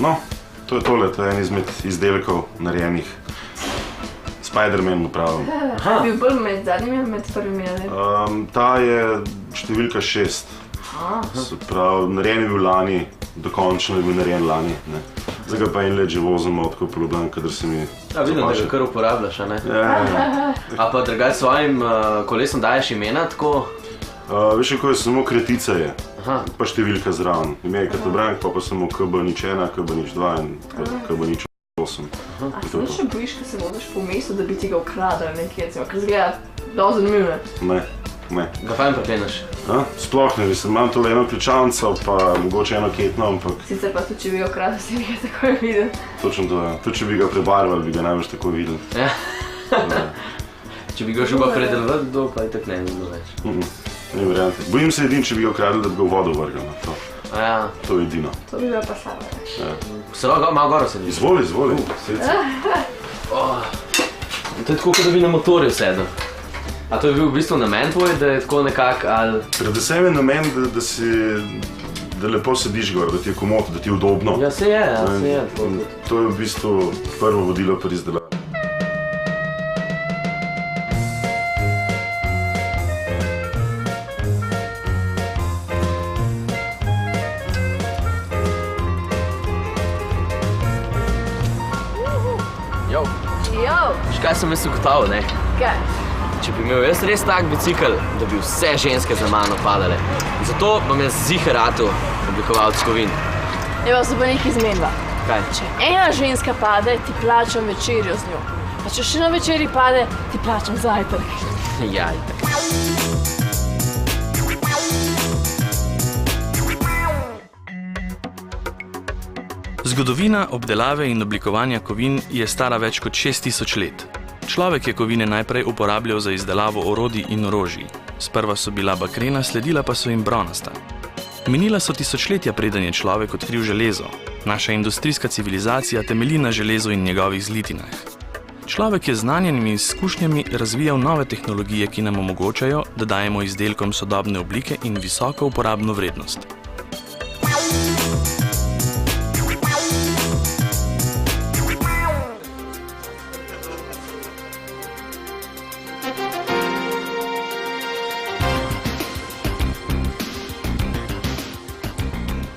No, to je tole, to je en izmed izdelkov narejenih. Spider-Man napravil. Bil bolj med zadnjimi, med prvimi, ali? Ta je številka 6. Se pravi, narejen je bil lani, dokončno je bil narejen lani. Zdaj ga pa en let že vozimo tako po Ljubljani, kadar se mi zapaše. Vidim, da ga kar uporabljaš, a ne? A pa drugače svojim kolesom daješ imena tako? Veš, kako je samo kratica je, pa številka zraven. Ime je Katobrank, pa samo KB01, KB02 in KB08. A se nič ne bojiš, ko se voziš po mestu, da bi ti ga ukradali nekje, ker zgleda dosti zanimivo, ne? Ne. Ga fajn prepleneš? Sploh ne, imam tole eno ključavnico, pa mogoče eno ketno, ampak... Sicer pa tudi, če bi ga ukradil, si bi ga takoj videl. Točno to, ja. Tudi če bi ga prebarvali, bi ga največ tako videl. Če bi ga šel pa predelovati, pa je tak ne bilo več. Ne variante. Bojim se edin, če bi ga ukradili, da bi ga v vodo vrgal. To je edino. To bi bilo pa slabo. Se lahko malo goro sedi? Izvoli. To je tako, kot da bi na motorju sedel. A to je bil v bistvu namen tvoj, da je tako nekako ali... Predvsem je namen, da lepo sediš gor, da ti je komotno, da ti je udobno. Ja, se je. To je v bistvu prvo vodilo pri izdelavi. Kaj sem jaz ugotavil, ne? Kaj? Če bi imel jaz res tak bicikl, da bi vse ženske za mano padale. Zato bom jaz ziher ratu oblikovalec kovin. Evo se bo nekaj zmenila. Kaj? Če ena ženska pade, ti plačam večerjo z njo. Pa če še na večerji pade, ti plačam zajtrk. Ja, itak. Zgodovina obdelave in oblikovanja kovin je stara več kot 6000 let. Človek je kovine najprej uporabljal za izdelavo orodij in orožij. Sprva so bila bakrena, sledila pa so jim bronasta. Minila so tisočletja, preden je človek odkril železo. Naša industrijska civilizacija temelji na železu in njegovih zlitinah. Človek je z znanjem in izkušnjami razvijal nove tehnologije, ki nam omogočajo, da dajemo izdelkom sodobne oblike in visoko uporabno vrednost.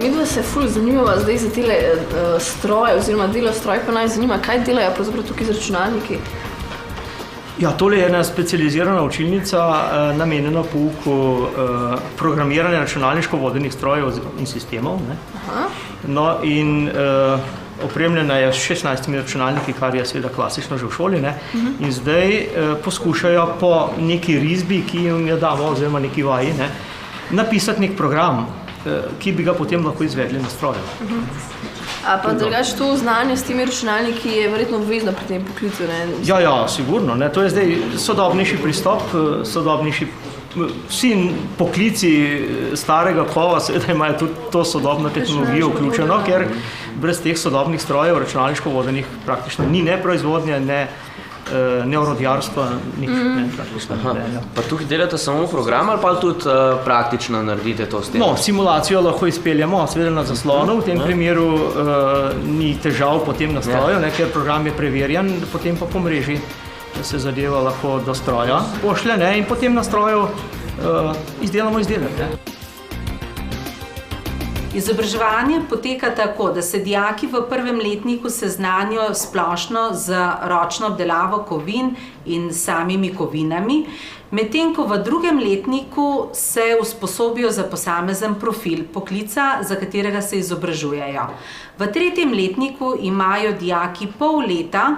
Midva se ful zanimava zdaj za tele stroje oziroma delostroj, pa naj zanima, kaj delajo pravzaprav tukaj z računalniki? Ja, tole je ena specializirana učilnica, namenjena pouku programiranja računalniško vodenih strojev in sistemov. No in opremljena je s 16 računalniki, kar je seveda klasično že v šoli. In zdaj poskušajo po neki risbi, ki jim jo damo, oziroma neki vaji, napisati nek program, ki bi ga potem lahko izvedli na stroju. A pa drugače to znanje s temi računalniki je verjetno obvezno pri tem poklicu, ne? Ja, sigurno. To je zdaj sodobnejši pristop, sodobnejši. Vsi poklici starega kova seveda imajo tudi to sodobno tehnologijo vključeno, ker brez teh sodobnih strojev računalniško vodenih praktično ni ne proizvodnje, ne orodjarstva, nič. Pa tukaj delate samo program ali pa tudi praktično naredite to s tem? No, simulacijo lahko izpeljamo, seveda na zaslonu, v tem primeru ni težav potem na stroju, ker program je preverjan, potem pa po mreži se zadeva lahko do stroja pošlje in potem na stroju izdelamo izdelek. Izobraževanje poteka tako, da se dijaki v prvem letniku seznanijo splošno z ročno obdelavo kovin in samimi kovinami, medtem ko v drugem letniku se usposobijo za posamezen profil poklica, za katerega se izobražujejo. V tretjem letniku imajo dijaki pol leta,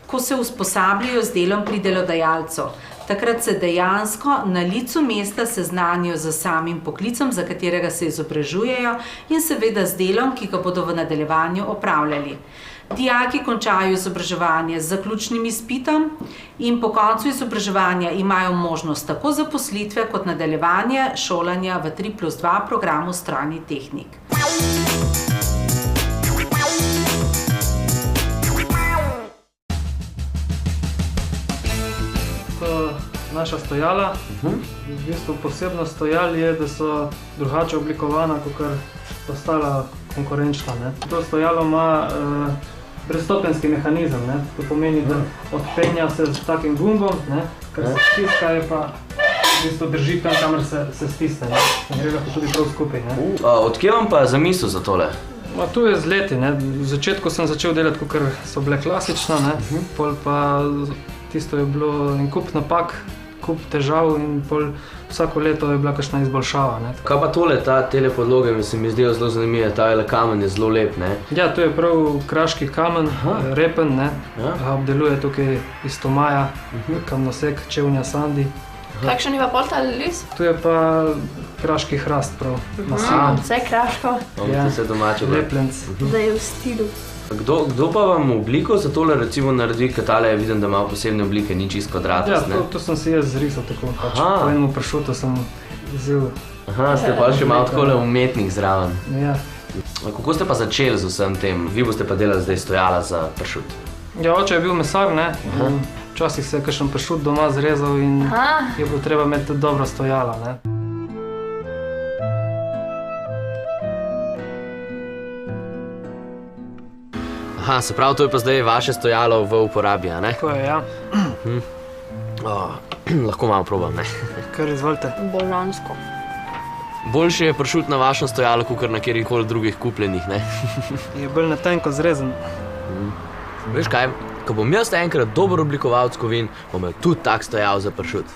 ko se usposabljajo z delom pri delodajalcu. Takrat se dejansko na licu mesta seznanijo z samim poklicom, za katerega se izobražujejo in seveda z delom, ki ga bodo v nadaljevanju opravljali. Dijaki končajo izobraževanje z zaključnim izpitom in po koncu izobraževanja imajo možnost tako zaposlitve kot nadaljevanje šolanja v 3+2 programu strojni tehnik. naša stojala. V bistvu posebnost stojal je, da so drugače oblikovana kot ostala konkurenčna. Ne. To stojalo ima brezstopenjski mehanizem, ne. To pomeni, da odpenja se s takim gumbom, ne, kar se stiska, je pa v bistvu drži tam, kamor se stisne. Ne. In gre lahko tudi prav skupaj. Ne. Odkje vam pa zamisel za tole? Tu je z leti. Ne. V začetku sem začel delati, kot so bile klasično, ne. Pol pa tisto je bilo en kup napak, kup težav in pol vsako leto je bila kakšna izboljšava. Ne. Kaj pa tole, tele podloge, mi se mi zdijo zelo zanimive, ta kamen je zelo lep, ne? Ja, to je prav kraški kamen, repen, ne. Ga obdeluje tukaj iz Tomaja, kamnosek, čevnja Sandi. Kakšen je pa pol ta les? Tu je pa kraški hrast prav. Vse kraško. Ja, Vse domače. lepljenc. Da je v stilu. Kdo pa vam obliko za tole recimo naredi, ker tale vidim, da ima posebne oblike, ni čisto kvadratast, ne? Ja, to sem si jaz zrisal tako, pač po enemu pršutu sem vzel. Ste pa še malo takole umetnik zraven. Ja. Kako ste pa začeli z vsem tem? Vi boste pa delali zdaj stojala za pršut. Ja, oče je bil mesar, ne? Včasih se je kakšen pršut doma zrezal in je bilo treba imeti tudi dobro stojala, ne? Se pravi, to je pa zdaj vaše stojalo v uporabi, a ne? Tako je, ja. Lahko malo probam, ne? Kar izvolite. Božansko. Boljše je pršut na vašem stojalu, kot na kjerikoli drugih kupljenih, ne? Je bolj na tenko zrezen. Veš kaj, ko bom jaz enkrat dober oblikovalec kovin, bom imel tudi tak stojal za pršut.